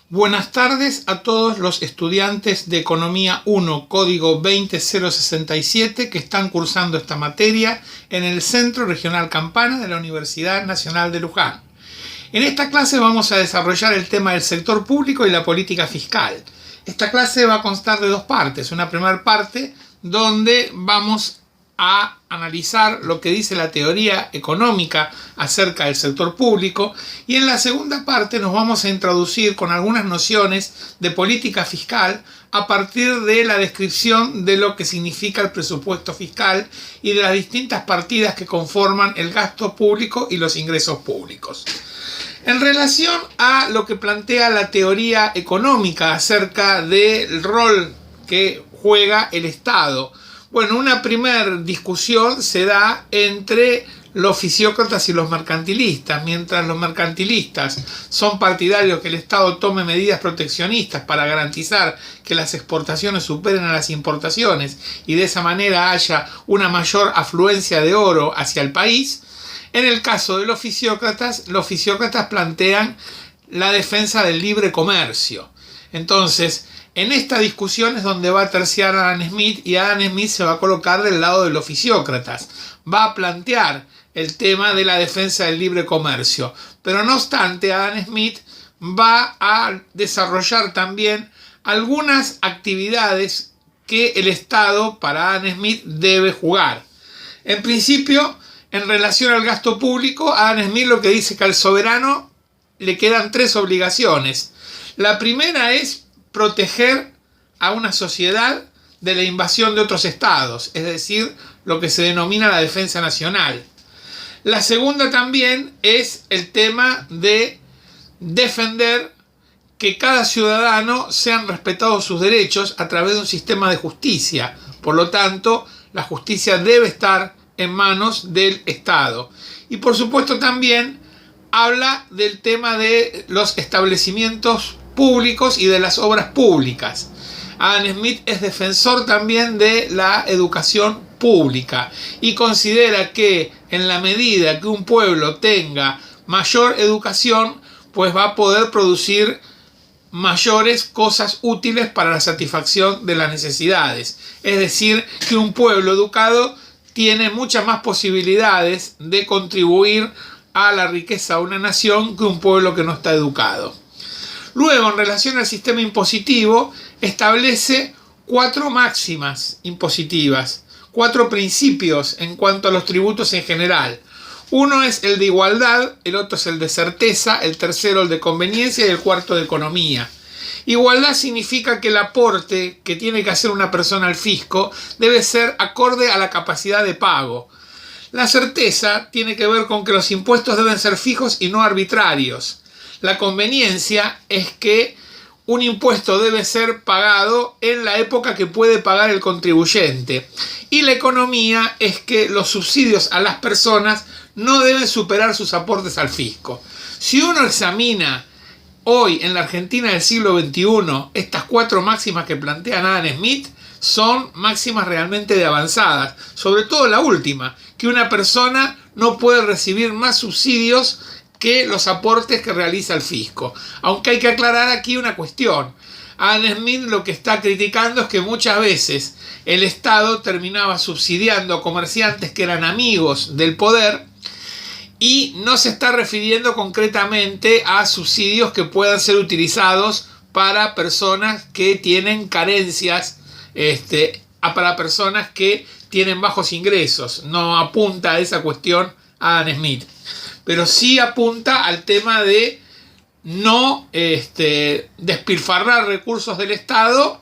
Buenas tardes a todos los estudiantes de Economía 1, código 20067, que están cursando esta materia en el Centro Regional Campana de la Universidad Nacional de Luján. En esta clase vamos a desarrollar el tema del sector público y la política fiscal. Esta clase va a constar de dos partes. Una primera parte donde vamos a analizar lo que dice la teoría económica acerca del sector público, y en la segunda parte nos vamos a introducir con algunas nociones de política fiscal a partir de la descripción de lo que significa el presupuesto fiscal y de las distintas partidas que conforman el gasto público y los ingresos públicos. En relación a lo que plantea la teoría económica acerca del rol que juega el Estado, bueno, una primera discusión se da entre los fisiócratas y los mercantilistas. Mientras los mercantilistas son partidarios que el Estado tome medidas proteccionistas para garantizar que las exportaciones superen a las importaciones y de esa manera haya una mayor afluencia de oro hacia el país, en el caso de los fisiócratas plantean la defensa del libre comercio. Entonces, en esta discusión es donde va a terciar Adam Smith, y Adam Smith se va a colocar del lado de los fisiócratas. Va a plantear el tema de la defensa del libre comercio. Pero no obstante, Adam Smith va a desarrollar también algunas actividades que el Estado, para Adam Smith, debe jugar. En principio, en relación al gasto público, Adam Smith lo que dice que al soberano le quedan tres obligaciones. La primera es proteger a una sociedad de la invasión de otros estados, es decir, lo que se denomina la defensa nacional. La segunda también es el tema de defender que cada ciudadano sean respetados sus derechos a través de un sistema de justicia. Por lo tanto, la justicia debe estar en manos del Estado. Y por supuesto también habla del tema de los establecimientos públicos y de las obras públicas. Adam Smith es defensor también de la educación pública y considera que en la medida que un pueblo tenga mayor educación, pues va a poder producir mayores cosas útiles para la satisfacción de las necesidades. Es decir, que un pueblo educado tiene muchas más posibilidades de contribuir a la riqueza de una nación que un pueblo que no está educado. Luego, en relación al sistema impositivo, establece cuatro máximas impositivas, cuatro principios en cuanto a los tributos en general. Uno es el de igualdad, el otro es el de certeza, el tercero el de conveniencia y el cuarto de economía. Igualdad significa que el aporte que tiene que hacer una persona al fisco debe ser acorde a la capacidad de pago. La certeza tiene que ver con que los impuestos deben ser fijos y no arbitrarios. La conveniencia es que un impuesto debe ser pagado en la época que puede pagar el contribuyente. Y la economía es que los subsidios a las personas no deben superar sus aportes al fisco. Si uno examina hoy en la Argentina del siglo XXI, estas cuatro máximas que plantea Adam Smith son máximas realmente de avanzadas. Sobre todo la última, que una persona no puede recibir más subsidios que los aportes que realiza el fisco. Aunque hay que aclarar aquí una cuestión. Adam Smith lo que está criticando es que muchas veces el Estado terminaba subsidiando a comerciantes que eran amigos del poder, y no se está refiriendo concretamente a subsidios que puedan ser utilizados para personas que tienen carencias, para personas que tienen bajos ingresos. No apunta a esa cuestión Adam Smith, pero sí apunta al tema de no despilfarrar recursos del Estado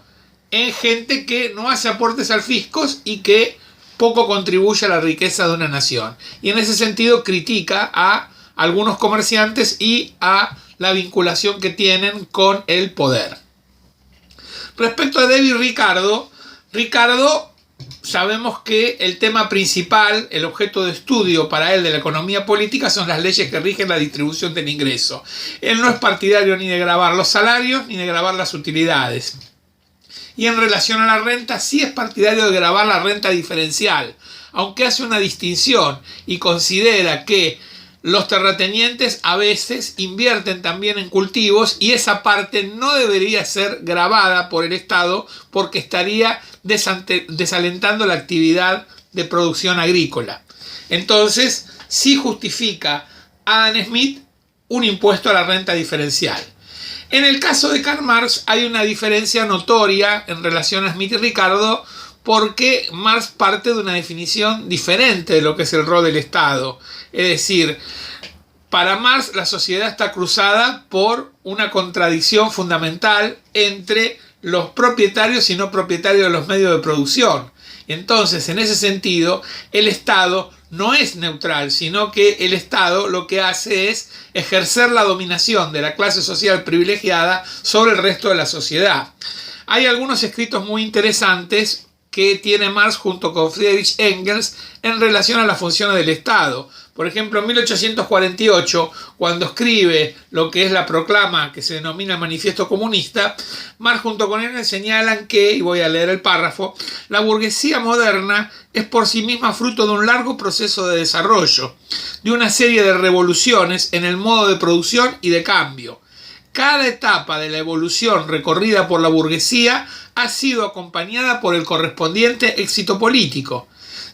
en gente que no hace aportes al fisco y que poco contribuye a la riqueza de una nación. Y en ese sentido critica a algunos comerciantes y a la vinculación que tienen con el poder. Respecto a David Ricardo, sabemos que el tema principal, el objeto de estudio para él de la economía política, son las leyes que rigen la distribución del ingreso. Él no es partidario ni de gravar los salarios ni de gravar las utilidades. Y en relación a la renta, sí es partidario de gravar la renta diferencial, aunque hace una distinción y considera que los terratenientes a veces invierten también en cultivos y esa parte no debería ser gravada por el Estado porque estaría desalentando la actividad de producción agrícola. Entonces, sí justifica Adam Smith un impuesto a la renta diferencial. En el caso de Karl Marx hay una diferencia notoria en relación a Smith y Ricardo porque Marx parte de una definición diferente de lo que es el rol del Estado. Es decir, para Marx la sociedad está cruzada por una contradicción fundamental entre los propietarios y no propietarios de los medios de producción. Entonces, en ese sentido, el Estado no es neutral, sino que el Estado lo que hace es ejercer la dominación de la clase social privilegiada sobre el resto de la sociedad. Hay algunos escritos muy interesantes que tiene Marx junto con Friedrich Engels en relación a las funciones del Estado. Por ejemplo, en 1848, cuando escribe lo que es la proclama que se denomina Manifiesto Comunista, Marx junto con Engels señalan que, y voy a leer el párrafo, la burguesía moderna es por sí misma fruto de un largo proceso de desarrollo, de una serie de revoluciones en el modo de producción y de cambio. Cada etapa de la evolución recorrida por la burguesía ha sido acompañada por el correspondiente éxito político.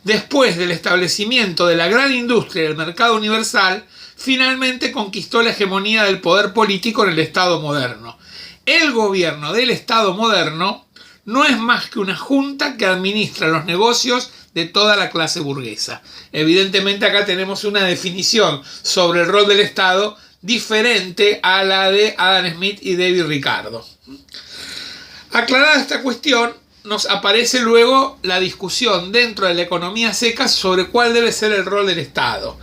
Después del establecimiento de la gran industria del mercado universal, finalmente conquistó la hegemonía del poder político en el Estado moderno. El gobierno del Estado moderno no es más que una junta que administra los negocios de toda la clase burguesa. Evidentemente acá tenemos una definición sobre el rol del Estado diferente a la de Adam Smith y David Ricardo. Aclarada esta cuestión, nos aparece luego la discusión dentro de la economía seca sobre cuál debe ser el rol del Estado.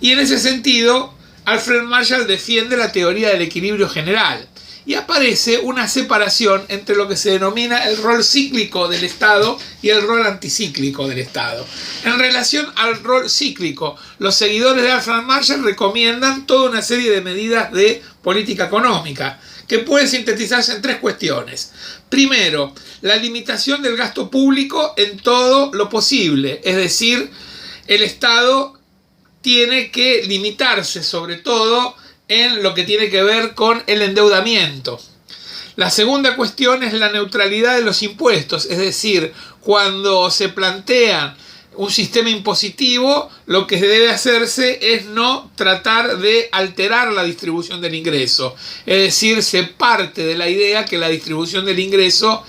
Y en ese sentido, Alfred Marshall defiende la teoría del equilibrio general. Y aparece una separación entre lo que se denomina el rol cíclico del Estado y el rol anticíclico del Estado. En relación al rol cíclico, los seguidores de Alfred Marshall recomiendan toda una serie de medidas de política económica que pueden sintetizarse en tres cuestiones. Primero, la limitación del gasto público en todo lo posible, es decir, el Estado tiene que limitarse sobre todo en lo que tiene que ver con el endeudamiento. La segunda cuestión es la neutralidad de los impuestos, es decir, cuando se plantea un sistema impositivo, lo que debe hacerse es no tratar de alterar la distribución del ingreso. Es decir, se parte de la idea que la distribución del ingreso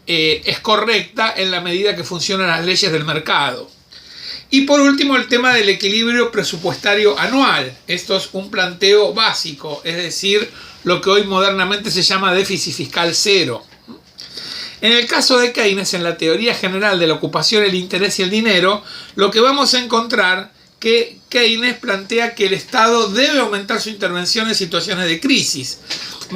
es correcta en la medida que funcionan las leyes del mercado. Y por último, el tema del equilibrio presupuestario anual. Esto es un planteo básico, es decir, lo que hoy modernamente se llama déficit fiscal cero. En el caso de Keynes, en la teoría general de la ocupación, el interés y el dinero, lo que vamos a encontrar que Keynes plantea que el Estado debe aumentar su intervención en situaciones de crisis.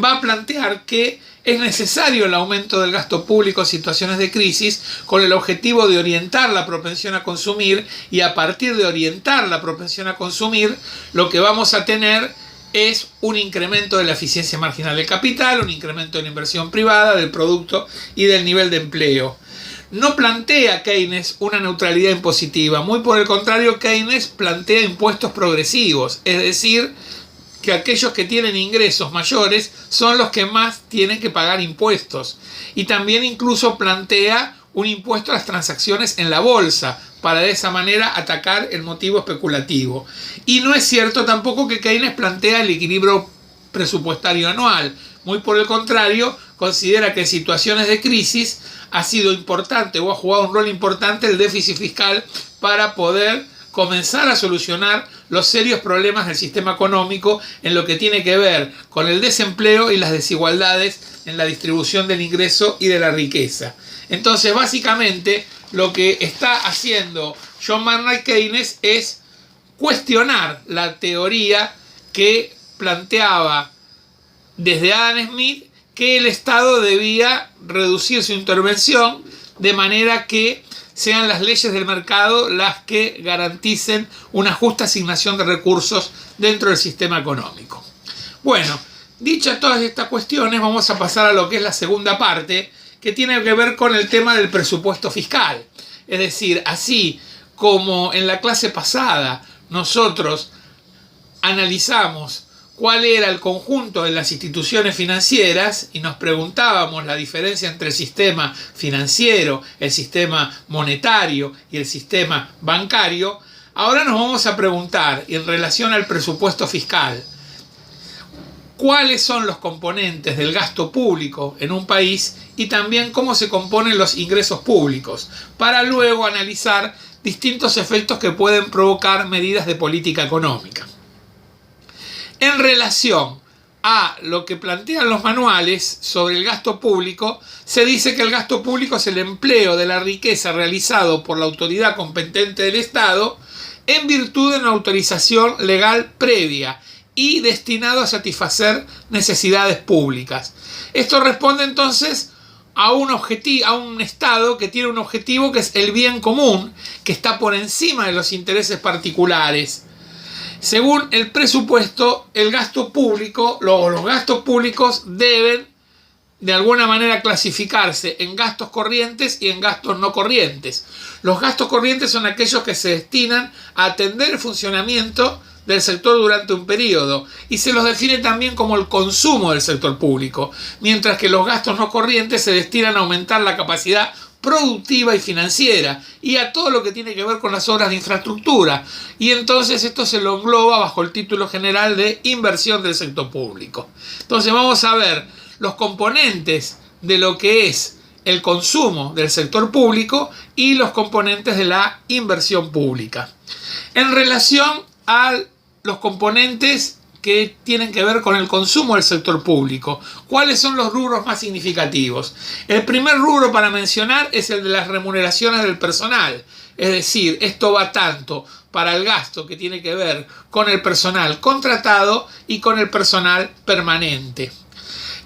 Va a plantear que es necesario el aumento del gasto público en situaciones de crisis con el objetivo de orientar la propensión a consumir, y a partir de orientar la propensión a consumir, lo que vamos a tener es un incremento de la eficiencia marginal del capital, un incremento de la inversión privada, del producto y del nivel de empleo. No plantea Keynes una neutralidad impositiva, muy por el contrario, Keynes plantea impuestos progresivos, es decir, que aquellos que tienen ingresos mayores son los que más tienen que pagar impuestos. Y también incluso plantea un impuesto a las transacciones en la bolsa, para de esa manera atacar el motivo especulativo. Y no es cierto tampoco que Keynes plantea el equilibrio presupuestario anual. Muy por el contrario, considera que en situaciones de crisis ha sido importante o ha jugado un rol importante el déficit fiscal para poder comenzar a solucionar los serios problemas del sistema económico en lo que tiene que ver con el desempleo y las desigualdades en la distribución del ingreso y de la riqueza. Entonces, básicamente, lo que está haciendo John Maynard Keynes es cuestionar la teoría que planteaba desde Adam Smith que el Estado debía reducir su intervención de manera que sean las leyes del mercado las que garanticen una justa asignación de recursos dentro del sistema económico. Bueno, dichas todas estas cuestiones, vamos a pasar a lo que es la segunda parte, que tiene que ver con el tema del presupuesto fiscal. Es decir, así como en la clase pasada nosotros analizamos cuál era el conjunto de las instituciones financieras y nos preguntábamos la diferencia entre el sistema financiero, el sistema monetario y el sistema bancario, ahora nos vamos a preguntar en relación al presupuesto fiscal, cuáles son los componentes del gasto público en un país y también cómo se componen los ingresos públicos, para luego analizar distintos efectos que pueden provocar medidas de política económica. En relación a lo que plantean los manuales sobre el gasto público, se dice que el gasto público es el empleo de la riqueza realizado por la autoridad competente del Estado en virtud de una autorización legal previa y destinado a satisfacer necesidades públicas. Esto responde entonces a un Estado que tiene un objetivo que es el bien común, que está por encima de los intereses particulares. Según el presupuesto, el gasto público, los gastos públicos deben de alguna manera clasificarse en gastos corrientes y en gastos no corrientes. Los gastos corrientes son aquellos que se destinan a atender el funcionamiento del sector durante un periodo y se los define también como el consumo del sector público, mientras que los gastos no corrientes se destinan a aumentar la capacidad productiva y financiera y a todo lo que tiene que ver con las obras de infraestructura, y entonces esto se lo engloba bajo el título general de inversión del sector público. Entonces vamos a ver los componentes de lo que es el consumo del sector público y los componentes de la inversión pública. En relación a los componentes que tienen que ver con el consumo del sector público, ¿cuáles son los rubros más significativos? El primer rubro para mencionar es el de las remuneraciones del personal, es decir, esto va tanto para el gasto que tiene que ver con el personal contratado y con el personal permanente.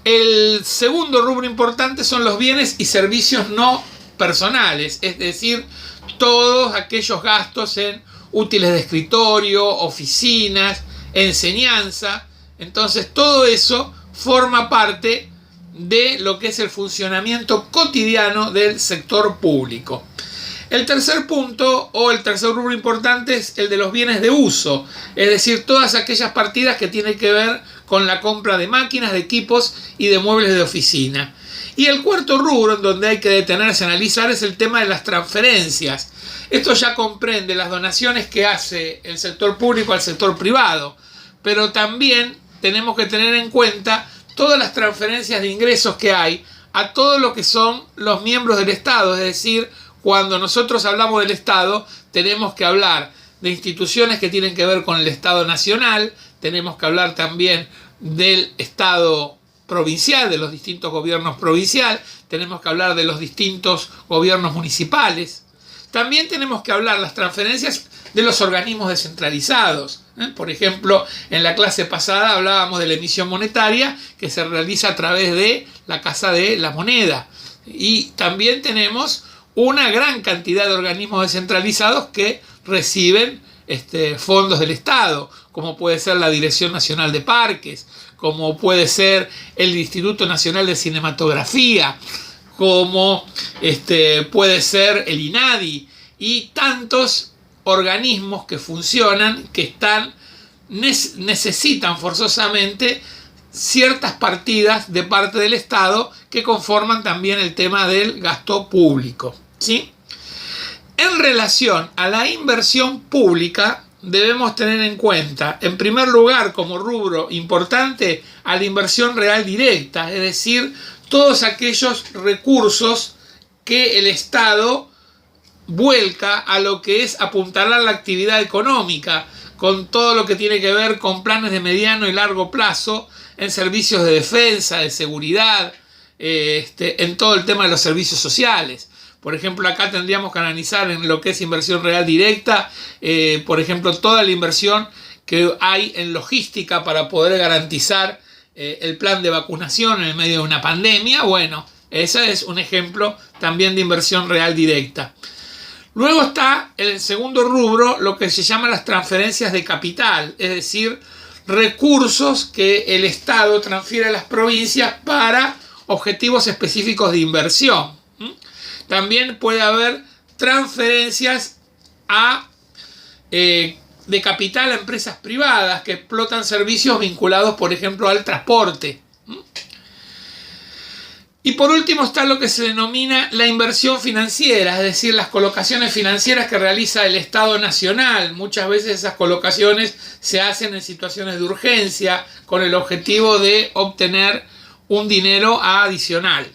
El segundo rubro importante son los bienes y servicios no personales, es decir, todos aquellos gastos en útiles de escritorio, oficinas, enseñanza. Entonces todo eso forma parte de lo que es el funcionamiento cotidiano del sector público. El tercer punto o el tercer rubro importante es el de los bienes de uso, es decir, todas aquellas partidas que tienen que ver con la compra de máquinas, de equipos y de muebles de oficina. Y el cuarto rubro en donde hay que detenerse a analizar es el tema de las transferencias. Esto ya comprende las donaciones que hace el sector público al sector privado, pero también tenemos que tener en cuenta todas las transferencias de ingresos que hay a todo lo que son los miembros del Estado. Es decir, cuando nosotros hablamos del Estado, tenemos que hablar de instituciones que tienen que ver con el Estado nacional, tenemos que hablar también del Estado provincial, de los distintos gobiernos provinciales, tenemos que hablar de los distintos gobiernos municipales. También tenemos que hablar las transferencias de los organismos descentralizados. Por ejemplo, en la clase pasada hablábamos de la emisión monetaria que se realiza a través de la Casa de la Moneda. Y también tenemos una gran cantidad de organismos descentralizados que reciben fondos del Estado, como puede ser la Dirección Nacional de Parques, como puede ser el Instituto Nacional de Cinematografía, como puede ser el INADI y tantos organismos que funcionan, que necesitan forzosamente ciertas partidas de parte del Estado que conforman también el tema del gasto público, ¿sí? En relación a la inversión pública, debemos tener en cuenta, en primer lugar, como rubro importante, a la inversión real directa, es decir, todos aquellos recursos que el Estado vuelca a lo que es apuntalar la actividad económica, con todo lo que tiene que ver con planes de mediano y largo plazo, en servicios de defensa, de seguridad, en todo el tema de los servicios sociales. Por ejemplo, acá tendríamos que analizar en lo que es inversión real directa, por ejemplo, toda la inversión que hay en logística para poder garantizar el plan de vacunación en el medio de una pandemia. Bueno, ese es un ejemplo también de inversión real directa. Luego está el segundo rubro, lo que se llama las transferencias de capital, es decir, recursos que el Estado transfiere a las provincias para objetivos específicos de inversión. También puede haber transferencias a de capital a empresas privadas que explotan servicios vinculados, por ejemplo, al transporte. Y por último está lo que se denomina la inversión financiera, es decir, las colocaciones financieras que realiza el Estado Nacional. Muchas veces esas colocaciones se hacen en situaciones de urgencia con el objetivo de obtener un dinero adicional.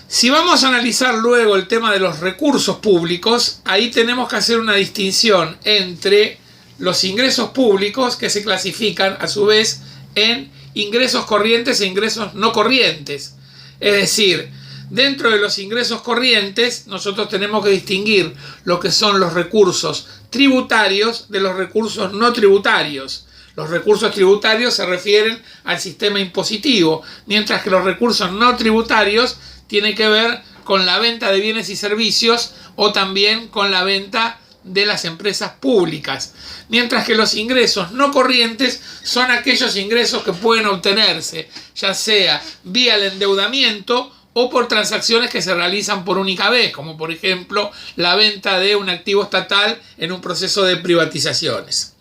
Si vamos a analizar luego el tema de los recursos públicos, ahí tenemos que hacer una distinción entre los ingresos públicos, que se clasifican a su vez en ingresos corrientes e ingresos no corrientes. Es decir, dentro de los ingresos corrientes nosotros tenemos que distinguir lo que son los recursos tributarios de los recursos no tributarios. Los recursos tributarios se refieren al sistema impositivo, mientras que los recursos no tributarios tienen que ver con la venta de bienes y servicios o también con la venta de las empresas públicas, mientras que los ingresos no corrientes son aquellos ingresos que pueden obtenerse ya sea vía el endeudamiento o por transacciones que se realizan por única vez, como por ejemplo la venta de un activo estatal en un proceso de privatizaciones.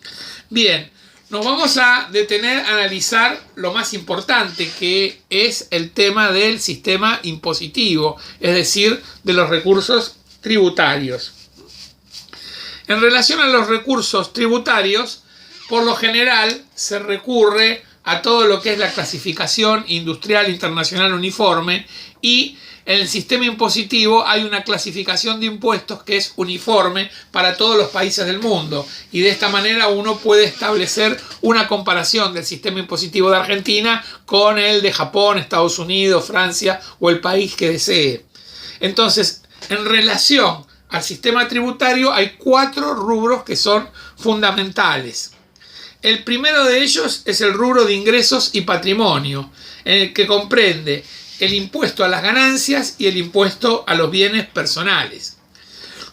Bien, nos vamos a detener a analizar lo más importante, que es el tema del sistema impositivo, es decir, de los recursos tributarios. En relación a los recursos tributarios, por lo general se recurre a todo lo que es la clasificación industrial internacional uniforme, y en el sistema impositivo hay una clasificación de impuestos que es uniforme para todos los países del mundo, y de esta manera uno puede establecer una comparación del sistema impositivo de Argentina con el de Japón, Estados Unidos, Francia o el país que desee. Entonces, en relación al sistema tributario hay 4 rubros que son fundamentales. El primero de ellos es el rubro de ingresos y patrimonio, en el que comprende el impuesto a las ganancias y el impuesto a los bienes personales.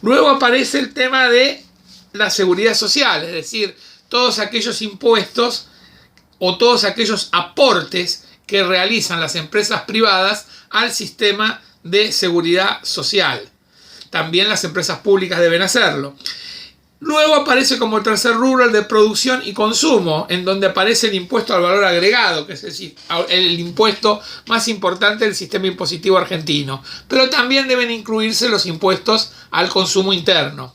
Luego aparece el tema de la seguridad social, es decir, todos aquellos impuestos o todos aquellos aportes que realizan las empresas privadas al sistema de seguridad social. También las empresas públicas deben hacerlo. Luego aparece como tercer rubro el de producción y consumo, en donde aparece el impuesto al valor agregado, que es el impuesto más importante del sistema impositivo argentino. Pero también deben incluirse los impuestos al consumo interno.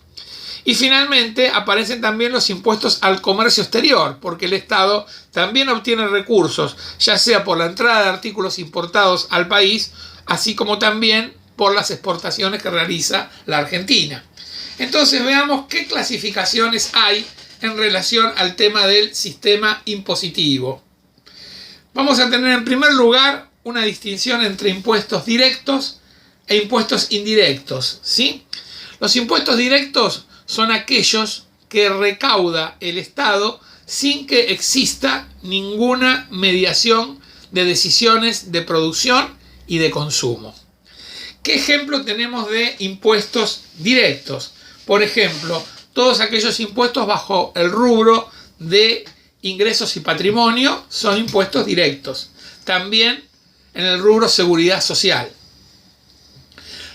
Y finalmente aparecen también los impuestos al comercio exterior, porque el Estado también obtiene recursos, ya sea por la entrada de artículos importados al país, así como también por las exportaciones que realiza la Argentina. Entonces veamos qué clasificaciones hay en relación al tema del sistema impositivo. Vamos a tener en primer lugar una distinción entre impuestos directos e impuestos indirectos, ¿sí? Los impuestos directos son aquellos que recauda el Estado sin que exista ninguna mediación de decisiones de producción y de consumo. ¿Qué ejemplo tenemos de impuestos directos? Por ejemplo, todos aquellos impuestos bajo el rubro de ingresos y patrimonio son impuestos directos. También en el rubro seguridad social.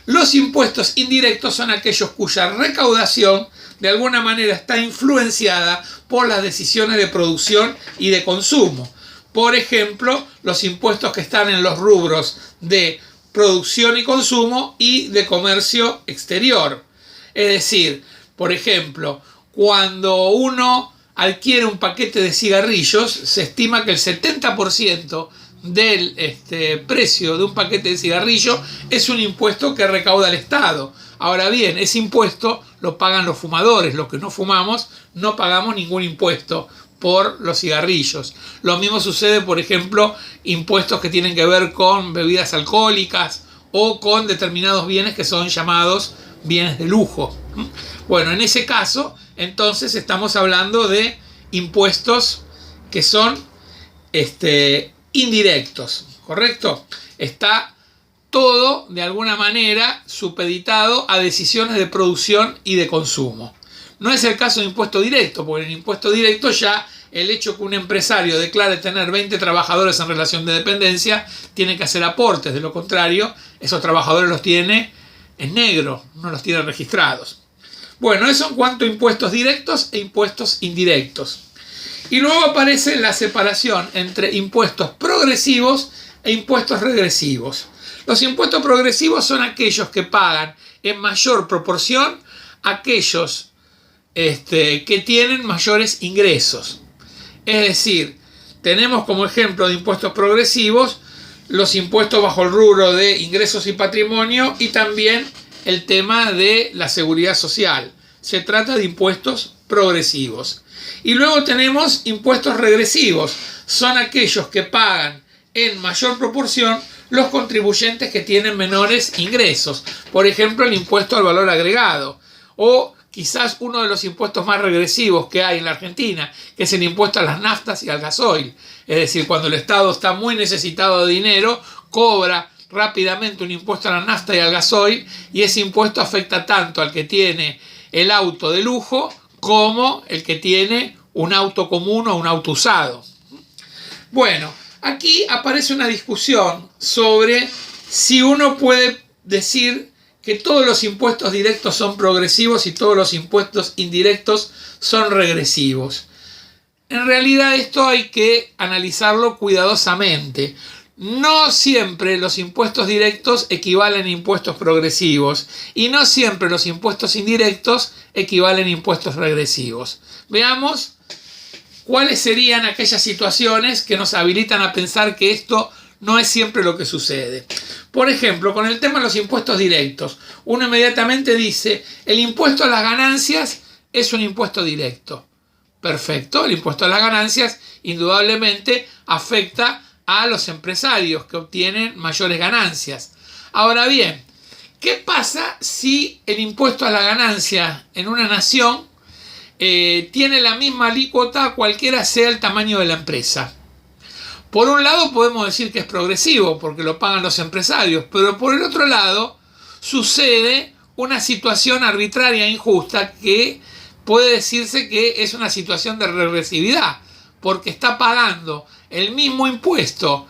Los impuestos indirectos son aquellos cuya recaudación de alguna manera está influenciada por las decisiones de producción y de consumo. Por ejemplo, los impuestos que están en los rubros de producción y consumo y de comercio exterior. Es decir, por ejemplo, cuando uno adquiere un paquete de cigarrillos, se estima que el 70% del precio de un paquete de cigarrillo es un impuesto que recauda el Estado. Ahora bien, ese impuesto lo pagan los fumadores. Los que no fumamos no pagamos ningún impuesto por los cigarrillos. Lo mismo sucede, por ejemplo, impuestos que tienen que ver con bebidas alcohólicas o con determinados bienes que son llamados bienes de lujo. Bueno, en ese caso, entonces estamos hablando de impuestos que son indirectos, ¿correcto? Está todo, de alguna manera, supeditado a decisiones de producción y de consumo. No es el caso de impuesto directo, porque en impuesto directo ya el hecho que un empresario declare tener 20 trabajadores en relación de dependencia tiene que hacer aportes. De lo contrario, esos trabajadores los tiene en negro, no los tiene registrados. Bueno, eso en cuanto a impuestos directos e impuestos indirectos. Y luego aparece la separación entre impuestos progresivos e impuestos regresivos. Los impuestos progresivos son aquellos que pagan en mayor proporción aquellos que tienen mayores ingresos. Es decir, tenemos como ejemplo de impuestos progresivos los impuestos bajo el rubro de ingresos y patrimonio y también el tema de la seguridad social. Se trata de impuestos progresivos. Y luego tenemos impuestos regresivos. Son aquellos que pagan en mayor proporción los contribuyentes que tienen menores ingresos. Por ejemplo, el impuesto al valor agregado. O quizás uno de los impuestos más regresivos que hay en la Argentina, que es el impuesto a las naftas y al gasoil. Es decir, cuando el Estado está muy necesitado de dinero, cobra rápidamente un impuesto a la nafta y al gasoil, y ese impuesto afecta tanto al que tiene el auto de lujo como el que tiene un auto común o un auto usado. Bueno, aquí aparece una discusión sobre si uno puede decir que todos los impuestos directos son progresivos y todos los impuestos indirectos son regresivos. En realidad esto hay que analizarlo cuidadosamente. No siempre los impuestos directos equivalen a impuestos progresivos y no siempre los impuestos indirectos equivalen a impuestos regresivos. Veamos cuáles serían aquellas situaciones que nos habilitan a pensar que esto no es siempre lo que sucede. Por ejemplo, con el tema de los impuestos directos, uno inmediatamente dice, el impuesto a las ganancias es un impuesto directo. Perfecto, el impuesto a las ganancias indudablemente afecta a los empresarios que obtienen mayores ganancias. Ahora bien, ¿qué pasa si el impuesto a la ganancia en una nación tiene la misma alícuota cualquiera sea el tamaño de la empresa? Por un lado podemos decir que es progresivo porque lo pagan los empresarios, pero por el otro lado sucede una situación arbitraria e injusta que puede decirse que es una situación de regresividad, porque está pagando el mismo impuesto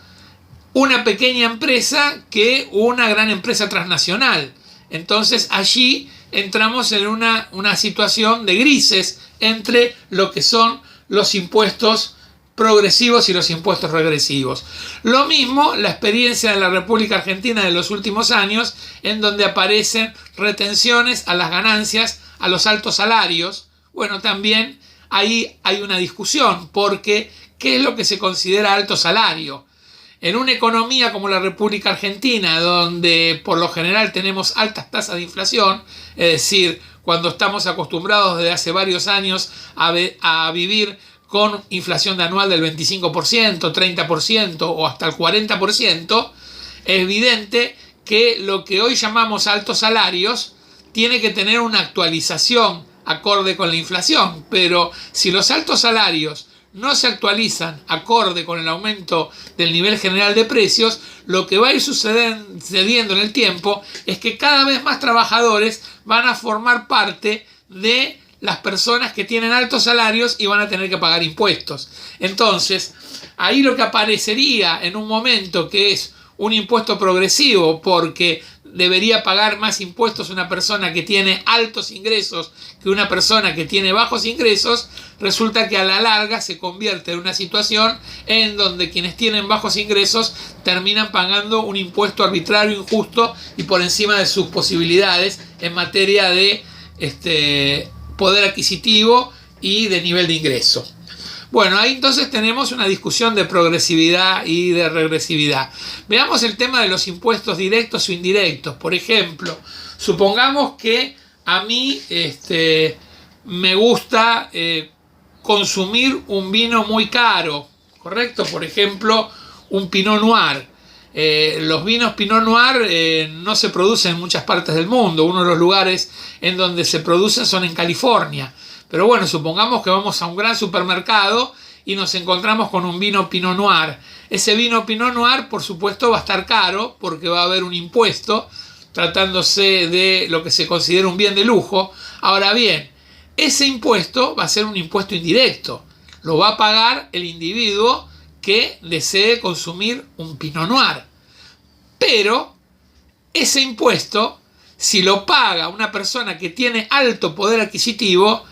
una pequeña empresa que una gran empresa transnacional. Entonces allí entramos en una situación de grises entre lo que son los impuestos progresivos y los impuestos regresivos. Lo mismo la experiencia de la República Argentina de los últimos años, en donde aparecen retenciones a las ganancias, a los altos salarios. Bueno, también ahí hay una discusión, porque ¿qué es lo que se considera alto salario? En una economía como la República Argentina, donde por lo general tenemos altas tasas de inflación, es decir, cuando estamos acostumbrados desde hace varios años a vivir con inflación anual del 25%, 30% o hasta el 40%, es evidente que lo que hoy llamamos altos salarios tiene que tener una actualización acorde con la inflación, pero si los altos salarios no se actualizan acorde con el aumento del nivel general de precios, lo que va a ir sucediendo en el tiempo es que cada vez más trabajadores van a formar parte de las personas que tienen altos salarios y van a tener que pagar impuestos. Entonces, ahí lo que aparecería en un momento que es un impuesto progresivo, porque debería pagar más impuestos una persona que tiene altos ingresos que una persona que tiene bajos ingresos, resulta que a la larga se convierte en una situación en donde quienes tienen bajos ingresos terminan pagando un impuesto arbitrario, injusto y por encima de sus posibilidades en materia de poder adquisitivo y de nivel de ingreso. Bueno, ahí entonces tenemos una discusión de progresividad y de regresividad. Veamos el tema de los impuestos directos o indirectos. Por ejemplo, supongamos que a mí me gusta consumir un vino muy caro, ¿correcto? Por ejemplo, un Pinot Noir. Los vinos Pinot Noir no se producen en muchas partes del mundo. Uno de los lugares en donde se producen son en California. Pero bueno, supongamos que vamos a un gran supermercado y nos encontramos con un vino Pinot Noir. Ese vino Pinot Noir, por supuesto, va a estar caro porque va a haber un impuesto, tratándose de lo que se considera un bien de lujo. Ahora bien, ese impuesto va a ser un impuesto indirecto. Lo va a pagar el individuo que desee consumir un Pinot Noir. Pero ese impuesto si lo paga una persona que tiene alto poder adquisitivo,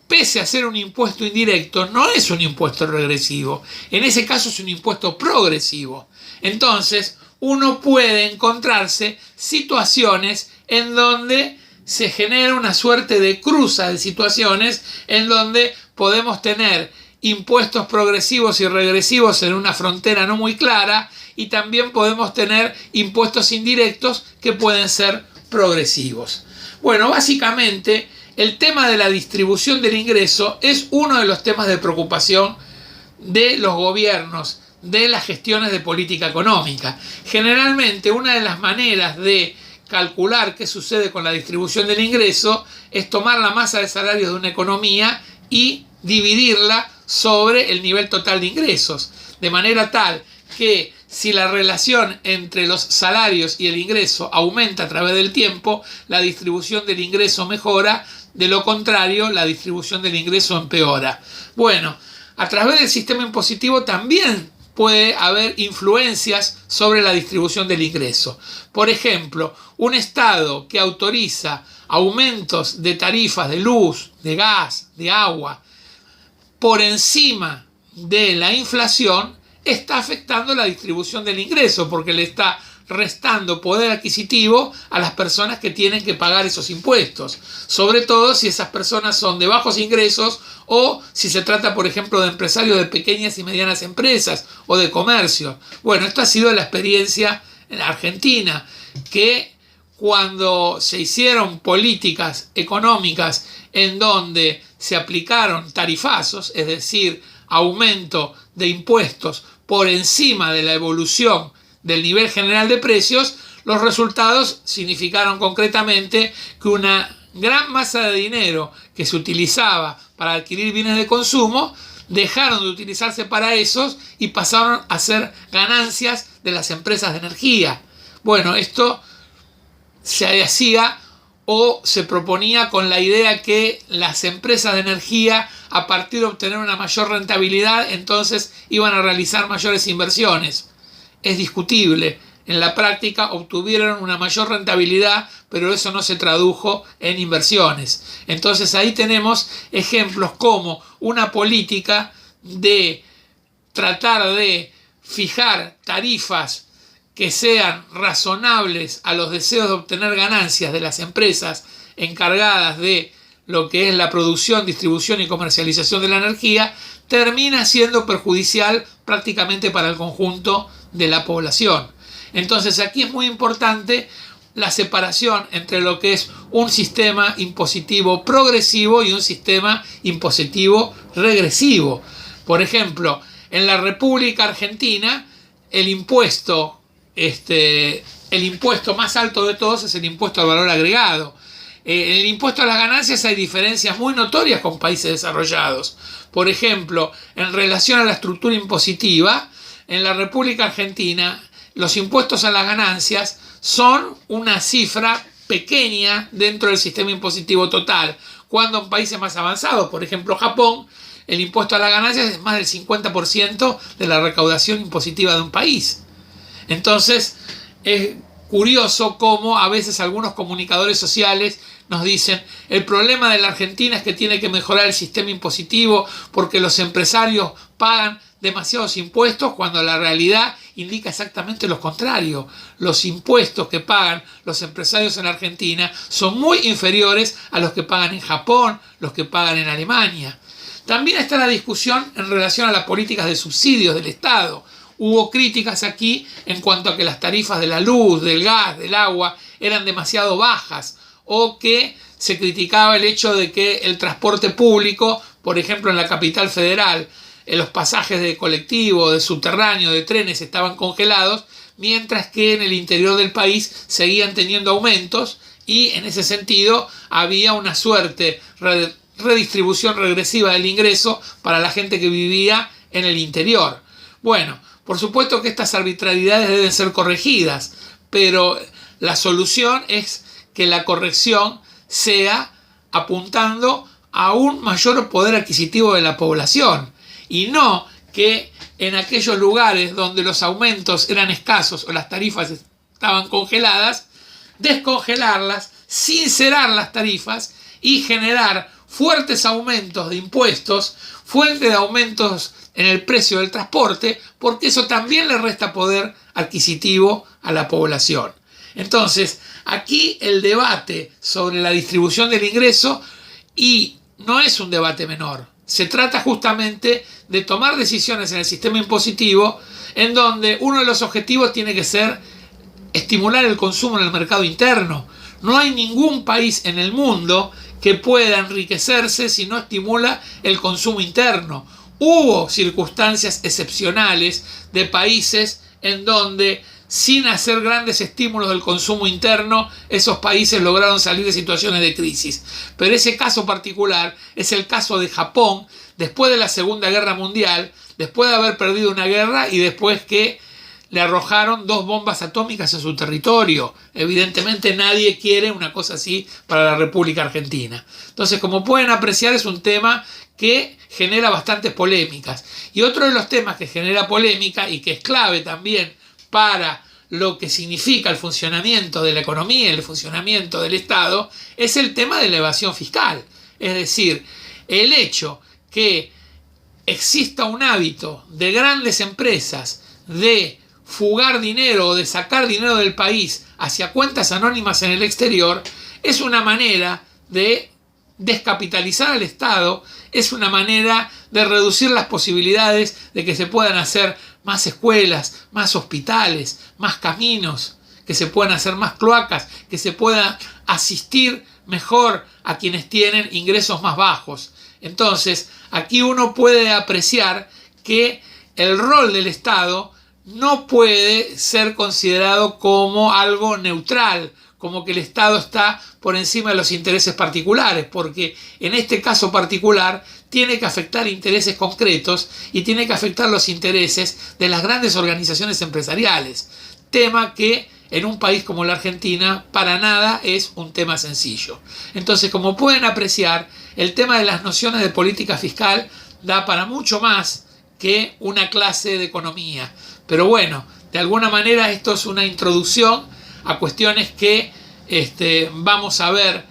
pese a ser un impuesto indirecto, no es un impuesto regresivo. En ese caso es un impuesto progresivo. Entonces, uno puede encontrarse situaciones en donde se genera una suerte de cruza de situaciones en donde podemos tener impuestos progresivos y regresivos en una frontera no muy clara, y también podemos tener impuestos indirectos que pueden ser progresivos. Bueno, básicamente el tema de la distribución del ingreso es uno de los temas de preocupación de los gobiernos, de las gestiones de política económica. Generalmente una de las maneras de calcular qué sucede con la distribución del ingreso es tomar la masa de salarios de una economía y dividirla sobre el nivel total de ingresos, de manera tal que si la relación entre los salarios y el ingreso aumenta a través del tiempo, la distribución del ingreso mejora, de lo contrario, la distribución del ingreso empeora. Bueno, a través del sistema impositivo también puede haber influencias sobre la distribución del ingreso. Por ejemplo, un Estado que autoriza aumentos de tarifas de luz, de gas, de agua, por encima de la inflación, está afectando la distribución del ingreso, porque le está restando poder adquisitivo a las personas que tienen que pagar esos impuestos, sobre todo si esas personas son de bajos ingresos o si se trata, por ejemplo, de empresarios de pequeñas y medianas empresas o de comercio. Bueno, esto ha sido la experiencia en Argentina, que cuando se hicieron políticas económicas en donde se aplicaron tarifazos, es decir, aumento de impuestos por encima de la evolución del nivel general de precios, los resultados significaron concretamente que una gran masa de dinero que se utilizaba para adquirir bienes de consumo dejaron de utilizarse para esos y pasaron a ser ganancias de las empresas de energía. Bueno, esto se hacía o se proponía con la idea que las empresas de energía, a partir de obtener una mayor rentabilidad, entonces iban a realizar mayores inversiones. Es discutible. En la práctica obtuvieron una mayor rentabilidad, pero eso no se tradujo en inversiones. Entonces ahí tenemos ejemplos como una política de tratar de fijar tarifas que sean razonables a los deseos de obtener ganancias de las empresas encargadas de lo que es la producción, distribución y comercialización de la energía, termina siendo perjudicial prácticamente para el conjunto de la población. Entonces aquí es muy importante la separación entre lo que es un sistema impositivo progresivo y un sistema impositivo regresivo. Por ejemplo, en la República Argentina, el impuesto más alto de todos es el impuesto al valor agregado. En el impuesto a las ganancias hay diferencias muy notorias con países desarrollados. Por ejemplo, en relación a la estructura impositiva, en la República Argentina, los impuestos a las ganancias son una cifra pequeña dentro del sistema impositivo total, cuando en países más avanzados, por ejemplo Japón, el impuesto a las ganancias es más del 50% de la recaudación impositiva de un país. Entonces, es curioso cómo a veces algunos comunicadores sociales nos dicen: el problema de la Argentina es que tiene que mejorar el sistema impositivo porque los empresarios pagan demasiados impuestos, cuando la realidad indica exactamente lo contrario. Los impuestos que pagan los empresarios en Argentina son muy inferiores a los que pagan en Japón, los que pagan en Alemania. También está la discusión en relación a las políticas de subsidios del Estado. Hubo críticas aquí en cuanto a que las tarifas de la luz, del gas, del agua eran demasiado bajas, o que se criticaba el hecho de que el transporte público, por ejemplo en la capital federal, los pasajes de colectivo, de subterráneo, de trenes estaban congelados, mientras que en el interior del país seguían teniendo aumentos, y en ese sentido había una suerte de redistribución regresiva del ingreso para la gente que vivía en el interior. Bueno, por supuesto que estas arbitrariedades deben ser corregidas, pero la solución es que la corrección sea apuntando a un mayor poder adquisitivo de la población, y no que en aquellos lugares donde los aumentos eran escasos o las tarifas estaban congeladas, descongelarlas, sincerar las tarifas y generar fuertes aumentos de impuestos, fuertes aumentos en el precio del transporte, porque eso también le resta poder adquisitivo a la población. Entonces, aquí el debate sobre la distribución del ingreso, y no es un debate menor, se trata justamente de tomar decisiones en el sistema impositivo en donde uno de los objetivos tiene que ser estimular el consumo en el mercado interno. No hay ningún país en el mundo que pueda enriquecerse si no estimula el consumo interno. Hubo circunstancias excepcionales de países en donde, sin hacer grandes estímulos del consumo interno, esos países lograron salir de situaciones de crisis. Pero ese caso particular es el caso de Japón, después de la Segunda Guerra Mundial, después de haber perdido una guerra y después que le arrojaron 2 bombas atómicas a su territorio. Evidentemente nadie quiere una cosa así para la República Argentina. Entonces, como pueden apreciar, es un tema que genera bastantes polémicas. Y otro de los temas que genera polémica y que es clave también para lo que significa el funcionamiento de la economía y el funcionamiento del Estado es el tema de la evasión fiscal. Es decir, el hecho que exista un hábito de grandes empresas de fugar dinero o de sacar dinero del país hacia cuentas anónimas en el exterior es una manera de descapitalizar al Estado, es una manera de reducir las posibilidades de que se puedan hacer más escuelas, más hospitales, más caminos, que se puedan hacer más cloacas, que se pueda asistir mejor a quienes tienen ingresos más bajos. Entonces, aquí uno puede apreciar que el rol del Estado no puede ser considerado como algo neutral, como que el Estado está por encima de los intereses particulares, porque en este caso particular tiene que afectar intereses concretos y tiene que afectar los intereses de las grandes organizaciones empresariales, tema que en un país como la Argentina para nada es un tema sencillo. Entonces, como pueden apreciar, el tema de las nociones de política fiscal da para mucho más que una clase de economía. Pero bueno, de alguna manera esto es una introducción a cuestiones que vamos a ver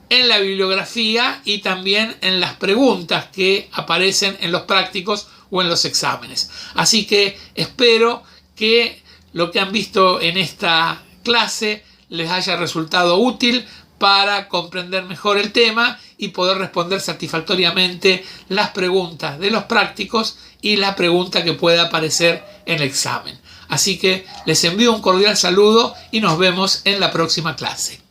en la bibliografía y también en las preguntas que aparecen en los prácticos o en los exámenes. Así que espero que lo que han visto en esta clase les haya resultado útil para comprender mejor el tema y poder responder satisfactoriamente las preguntas de los prácticos y la pregunta que pueda aparecer en el examen. Así que les envío un cordial saludo y nos vemos en la próxima clase.